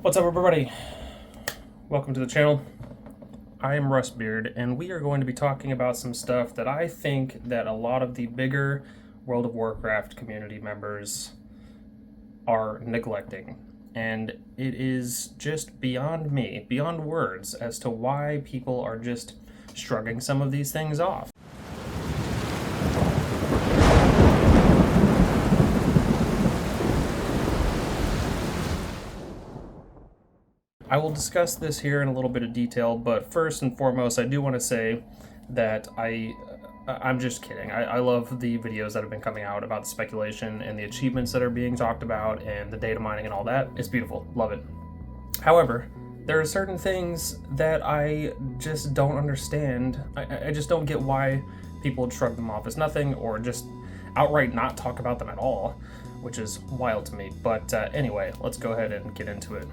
What's up, everybody? Welcome to the channel. I am Rustbeard, and we are going to be talking about some stuff that I think that a lot of the bigger World of Warcraft community members are neglecting. And it is just beyond me, beyond words, as to why people are just shrugging some of these things off. I will discuss this here in a little bit of detail, but first and foremost, I do want to say that I'm just kidding. I love the videos that have been coming out about the speculation and the achievements that are being talked about and the data mining and all that. It's beautiful. Love it. However, there are certain things that I just don't understand. I just don't get why people would shrug them off as nothing or just outright not talk about them at all, which is wild to me. But anyway, let's go ahead and get into it.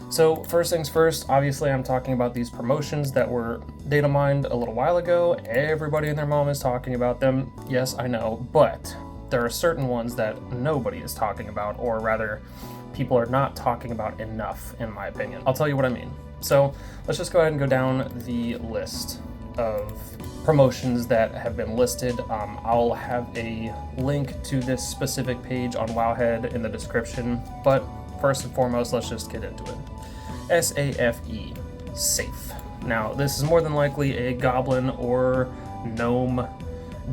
So first things first, obviously I'm talking about these promotions that were data mined a little while ago. Everybody and their mom is talking about them. Yes, I know, but there are certain ones that nobody is talking about, or rather, people are not talking about enough, in my opinion. I'll tell you what I mean. So let's just go ahead and go down the list of promotions that have been listed. I'll have a link to this specific page on Wowhead in the description, but first and foremost, let's just get into it. SAFE, safe. Now, this is more than likely a goblin or gnome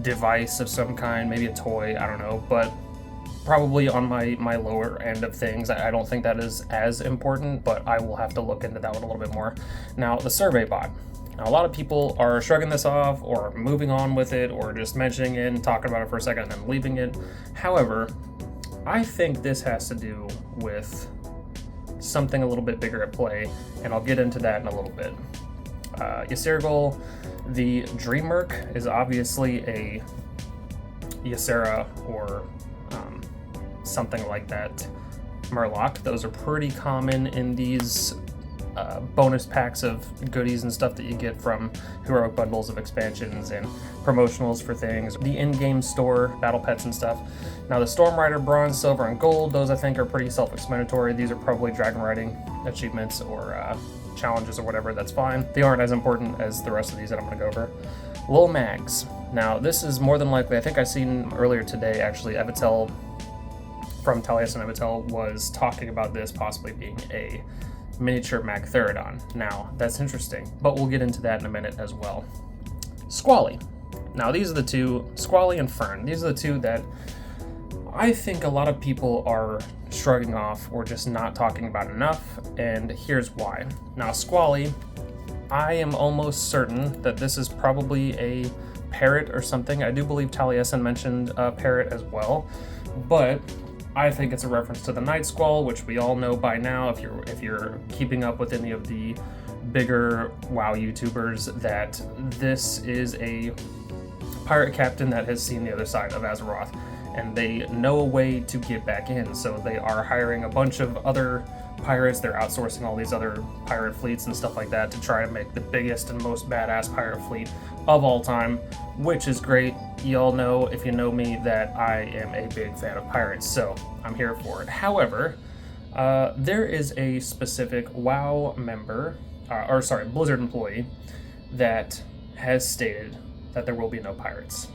device of some kind, maybe a toy, I don't know, but probably on my lower end of things. I don't think that is as important, but I will have to look into that one a little bit more. Now, the survey bot. Now, a lot of people are shrugging this off or moving on with it or just mentioning it and talking about it for a second and then leaving it. However, I think this has to do with something a little bit bigger at play, and I'll get into that in a little bit. Ysirgol, the Dreammerk, is obviously a Ysera or something like that Murloc. Those are pretty common in these bonus packs of goodies and stuff that you get from heroic bundles of expansions and promotionals for things. The in-game store, battle pets and stuff. Now the Stormrider Bronze, Silver, and Gold, those I think are pretty self-explanatory. These are probably dragon riding achievements or challenges or whatever, that's fine. They aren't as important as the rest of these that I'm going to go over. Lil Mags. Now this is more than likely, I think I seen earlier today actually, Evitel from Taliesin Evitel was talking about this possibly being a miniature Magtheridon. Now, that's interesting, but we'll get into that in a minute as well. Squally. Now, these are the two, Squally and Fern. These are the two that I think a lot of people are shrugging off or just not talking about enough, and here's why. Now, Squally, I am almost certain that this is probably a parrot or something. I do believe Taliesin mentioned a parrot as well, but I think it's a reference to the Night Squall, which we all know by now if you're keeping up with any of the bigger WoW YouTubers, that this is a pirate captain that has seen the other side of Azeroth, and they know a way to get back in, so they are hiring a bunch of other pirates. They're outsourcing all these other pirate fleets and stuff like that to try to make the biggest and most badass pirate fleet of all time, which is great. Y'all know, if you know me, that I am a big fan of pirates, so I'm here for it. However, there is a specific WoW member, Blizzard employee, that has stated that there will be no pirates.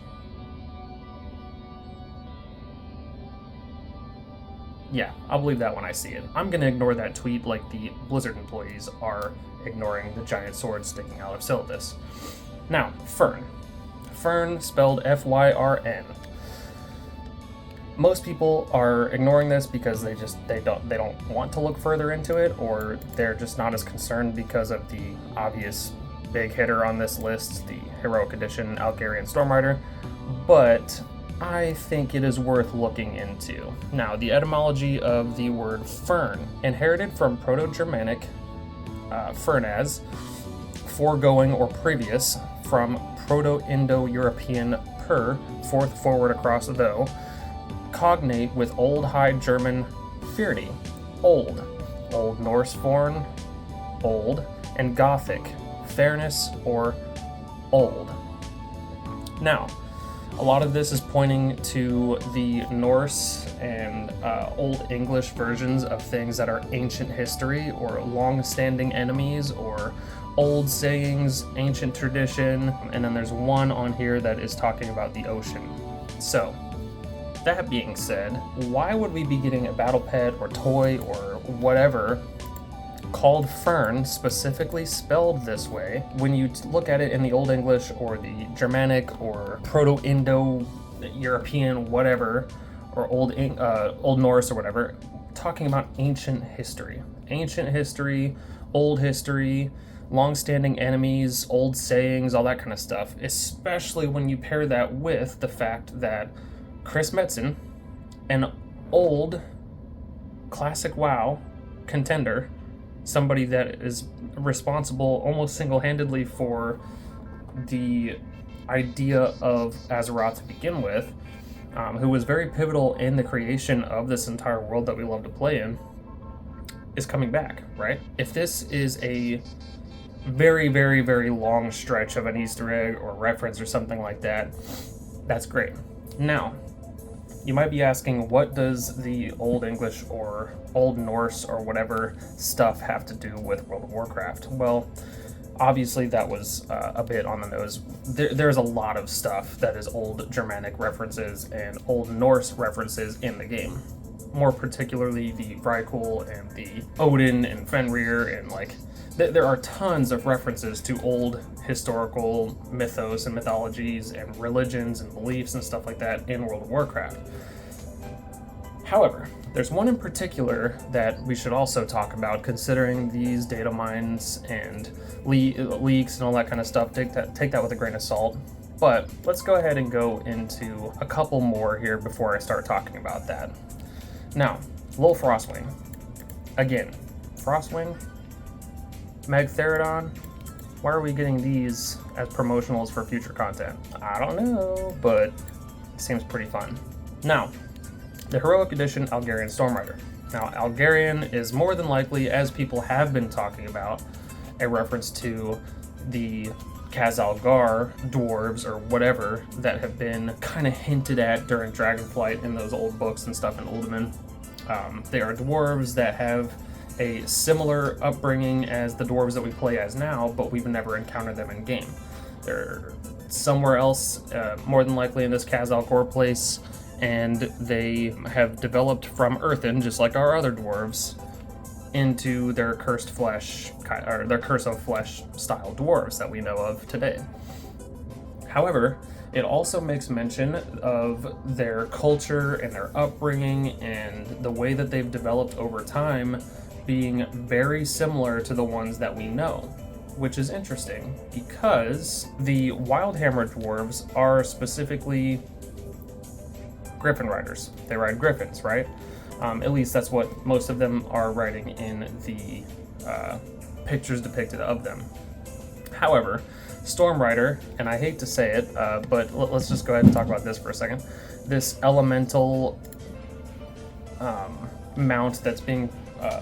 Yeah, I'll believe that when I see it. I'm gonna ignore that tweet like the Blizzard employees are ignoring the giant sword sticking out of Syllabus. Now, Fern. Fern, spelled F-Y-R-N. Most people are ignoring this because they don't want to look further into it, or they're just not as concerned because of the obvious big hitter on this list, the Heroic Edition Algarian Stormrider. But I think it is worth looking into. Now, the etymology of the word fern, inherited from Proto-Germanic fernaz, foregoing or previous, from Proto-Indo-European per, forth, forward, across, though, cognate with Old High German fyrdi, old, Old Norse forn, old, and Gothic, fairness or old. Now, A lot of this is pointing to the Norse and Old English versions of things that are ancient history or long-standing enemies or old sayings, ancient tradition, and then there's one on here that is talking about the ocean. So, that being said, why would we be getting a battle pet or toy or whatever called Fern, specifically spelled this way, when you look at it in the Old English or the Germanic or Proto-Indo-European whatever, or Old Norse or whatever, talking about ancient history, old history, long-standing enemies, old sayings, all that kind of stuff, especially when you pair that with the fact that Chris Metzen, an old classic WoW contender, somebody that is responsible almost single-handedly for the idea of Azeroth to begin with, who was very pivotal in the creation of this entire world that we love to play in, is coming back, right? If this is a very, very, very long stretch of an Easter egg or reference or something like that, that's great. Now, you might be asking, what does the Old English or Old Norse or whatever stuff have to do with World of Warcraft? Well, obviously that was a bit on the nose. There's a lot of stuff that is Old Germanic references and Old Norse references in the game. More particularly the Vrykul and the Odin and Fenrir, and like there are tons of references to old historical mythos and mythologies and religions and beliefs and stuff like that in World of Warcraft. However, there's one in particular that we should also talk about, considering these data mines and leaks and all that kind of stuff. Take that with a grain of salt. But let's go ahead and go into a couple more here before I start talking about that. Now, Lil Frostwing. Again, Frostwing, Magtheridon, why are we getting these as promotionals for future content? I don't know, but it seems pretty fun. Now, the Heroic Edition Algarian Stormrider. Now, Algarian is more than likely, as people have been talking about, a reference to the Khazalgar dwarves or whatever that have been kind of hinted at during Dragonflight in those old books and stuff in Uldaman. They are dwarves that have a similar upbringing as the dwarves that we play as now, but we've never encountered them in game. They're somewhere else, more than likely in this Khazalgar place, and they have developed from Earthen, just like our other dwarves, into their cursed flesh, or their curse of flesh style dwarves that we know of today. However, it also makes mention of their culture and their upbringing and the way that they've developed over time being very similar to the ones that we know, which is interesting because the Wildhammer dwarves are specifically Griffin riders. They ride griffins, right? At least that's what most of them are riding in the pictures depicted of them. However, Stormrider, and I hate to say it, but let's just go ahead and talk about this for a second. This elemental mount that's being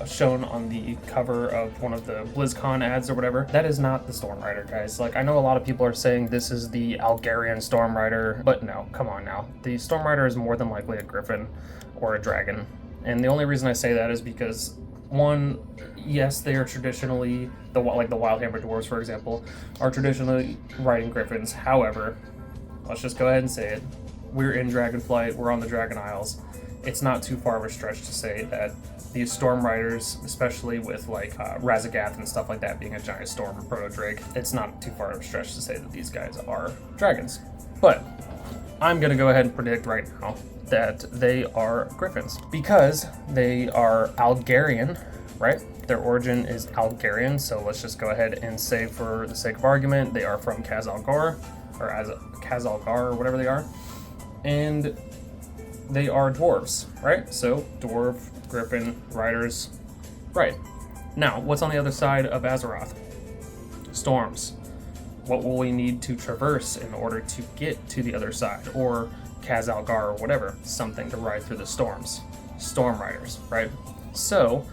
shown on the cover of one of the BlizzCon ads or whatever, that is not the Stormrider, guys. Like, I know a lot of people are saying this is the Algarian Stormrider, but no, come on now. The Stormrider is more than likely a griffin or a dragon. And the only reason I say that is because, one, yes, they are traditionally, like the Wildhammer dwarves, for example, are traditionally riding griffins. However, let's just go ahead and say it. We're in Dragonflight, we're on the Dragon Isles. It's not too far of a stretch to say that these storm riders, especially with like Razagath and stuff like that being a giant storm proto-drake, it's not too far of a stretch to say that these guys are dragons. But I'm gonna go ahead and predict right now that they are griffins because they are Algarian, right? Their origin is Algarian, so let's just go ahead and say, for the sake of argument, they are from Khazalgar, or as Khazalgar, or whatever they are, and they are dwarves, right? So dwarf, griffin, riders, right? Now, what's on the other side of Azeroth? Storms. What will we need to traverse in order to get to the other side, or Khazalgar or whatever? Something to ride through the storms. Storm riders, right? So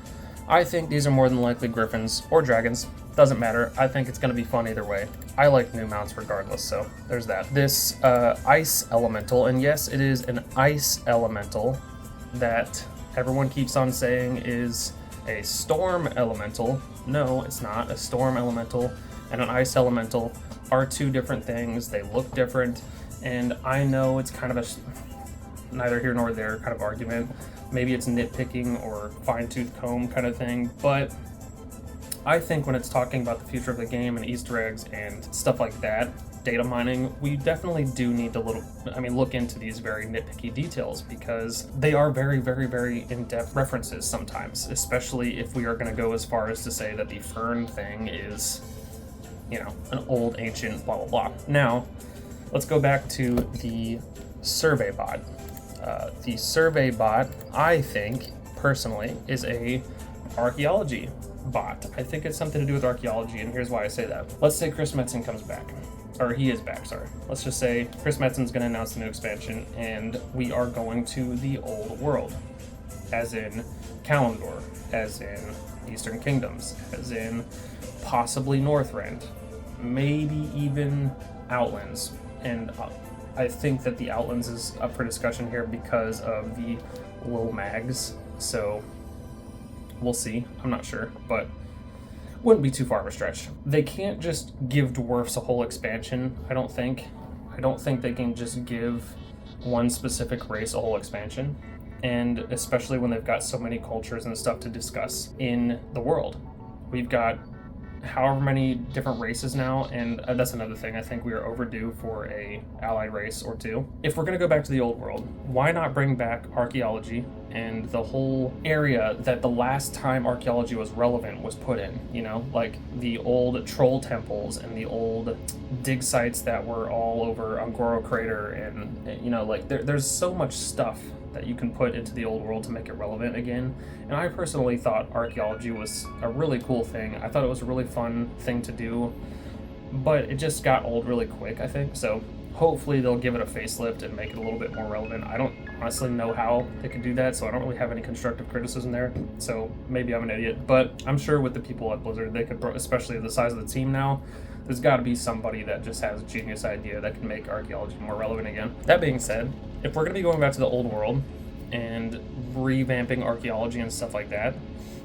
I think these are more than likely griffins or dragons. Doesn't matter. I think it's going to be fun either way. I like new mounts regardless, so there's that. This ice elemental, and yes, it is an ice elemental that everyone keeps on saying is a storm elemental. No, it's not. A storm elemental and an ice elemental are two different things. They look different, and I know it's kind of a neither here nor there kind of argument. Maybe it's nitpicking or fine-tooth comb kind of thing, but I think when it's talking about the future of the game and Easter eggs and stuff like that, data mining, we definitely do need to look into these very nitpicky details, because they are very, very, very in-depth references sometimes, especially if we are going to go as far as to say that the fern thing is, an old, ancient, blah, blah, blah. Now, let's go back to the survey bot. The survey bot, I think, personally, is a archaeology bot. I think it's something to do with archaeology, and here's why I say that. Let's say Chris Metzen comes back. Or he is back, sorry. Let's just say Chris Metzen's going to announce the new expansion, and we are going to the old world. As in Kalimdor, as in Eastern Kingdoms, as in possibly Northrend, maybe even Outlands. And I think that the Outlands is up for discussion here because of the low mags, so we'll see. I'm not sure, but wouldn't be too far of a stretch. They can't just give dwarfs a whole expansion, I don't think. I don't think they can just give one specific race a whole expansion, and especially when they've got so many cultures and stuff to discuss in the world. We've got however many different races now, and that's another thing. I think we are overdue for a allied race or two. If we're going to go back to the old world, why not bring back archaeology and the whole area that the last time archaeology was relevant was put in, like the old troll temples and the old dig sites that were all over Angoro Crater, and there's so much stuff that you can put into the old world to make it relevant again. And I personally thought archaeology was a really cool thing. I thought it was a really fun thing to do, but it just got old really quick, I think. So hopefully they'll give it a facelift and make it a little bit more relevant. I don't honestly know how they could do that, so I don't really have any constructive criticism there. So maybe I'm an idiot, but I'm sure with the people at Blizzard, they could, especially the size of the team now, there's got to be somebody that just has a genius idea that can make archaeology more relevant again. That being said, if we're going to be going back to the old world and revamping archaeology and stuff like that,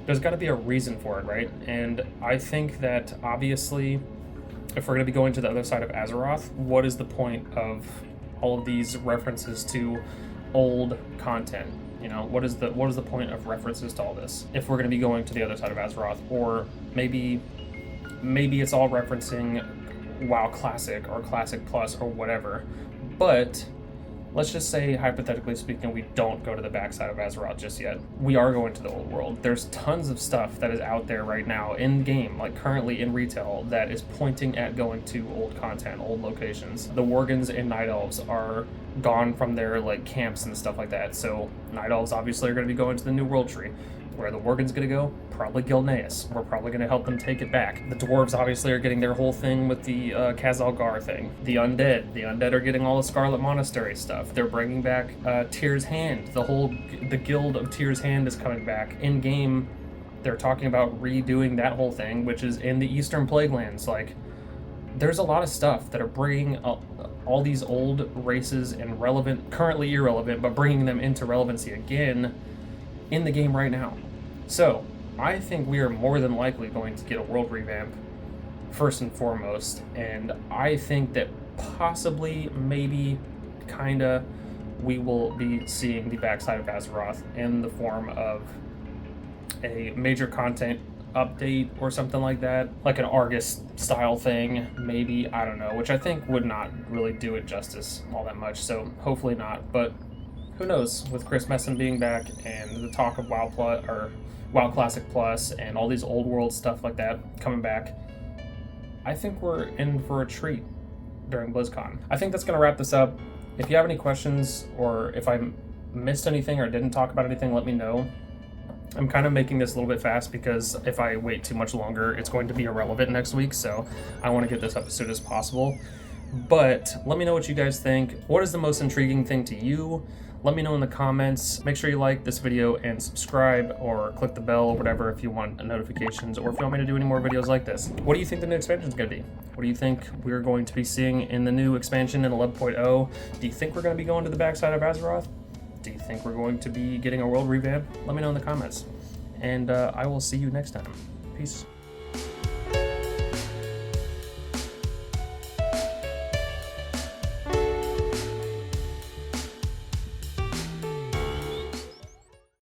there's got to be a reason for it, right? And I think that obviously, if we're going to be going to the other side of Azeroth, what is the point of all of these references to old content? What is the point of references to all this if we're going to be going to the other side of Azeroth? Or maybe it's all referencing WoW Classic or Classic Plus or whatever, but let's just say, hypothetically speaking, we don't go to the backside of Azeroth just yet. We are going to the old world. There's tons of stuff that is out there right now in game, like currently in retail, that is pointing at going to old content, old locations. The Worgans and Night Elves are gone from their camps and stuff like that. So Night Elves obviously are going to be going to the New World Tree. Where the Worgans going to go? Probably Gilneas. We're probably going to help them take it back. The Dwarves obviously are getting their whole thing with the Khazalgar thing. The Undead are getting all the Scarlet Monastery stuff. They're bringing back Tyr's Hand. The Guild of Tyr's Hand is coming back. In game, they're talking about redoing that whole thing, which is in the Eastern Plaguelands. There's a lot of stuff that are bringing all these old races and currently irrelevant, but bringing them into relevancy again in the game right now. So I think we are more than likely going to get a world revamp first and foremost, and I think that possibly, maybe, kinda, we will be seeing the backside of Azeroth in the form of a major content update or something like that, like an Argus style thing, maybe, I don't know, which I think would not really do it justice all that much, so hopefully not, but who knows, with Chris Metzen being back and the talk of WoW Plus or WoW Classic Plus and all these old world stuff like that coming back, I think we're in for a treat during BlizzCon. I think that's going to wrap this up. If you have any questions, or if I missed anything or didn't talk about anything, let me know. I'm kind of making this a little bit fast because if I wait too much longer, it's going to be irrelevant next week, so I want to get this up as soon as possible. But let me know what you guys think. What is the most intriguing thing to you? Let me know in the comments. Make sure you like this video and subscribe, or click the bell or whatever if you want notifications, or if you want me to do any more videos like this. What do you think the new expansion is going to be? What do you think we're going to be seeing in the new expansion in 11.0? Do you think we're going to be going to the backside of Azeroth? Do you think we're going to be getting a world revamp? Let me know in the comments. And I will see you next time. Peace.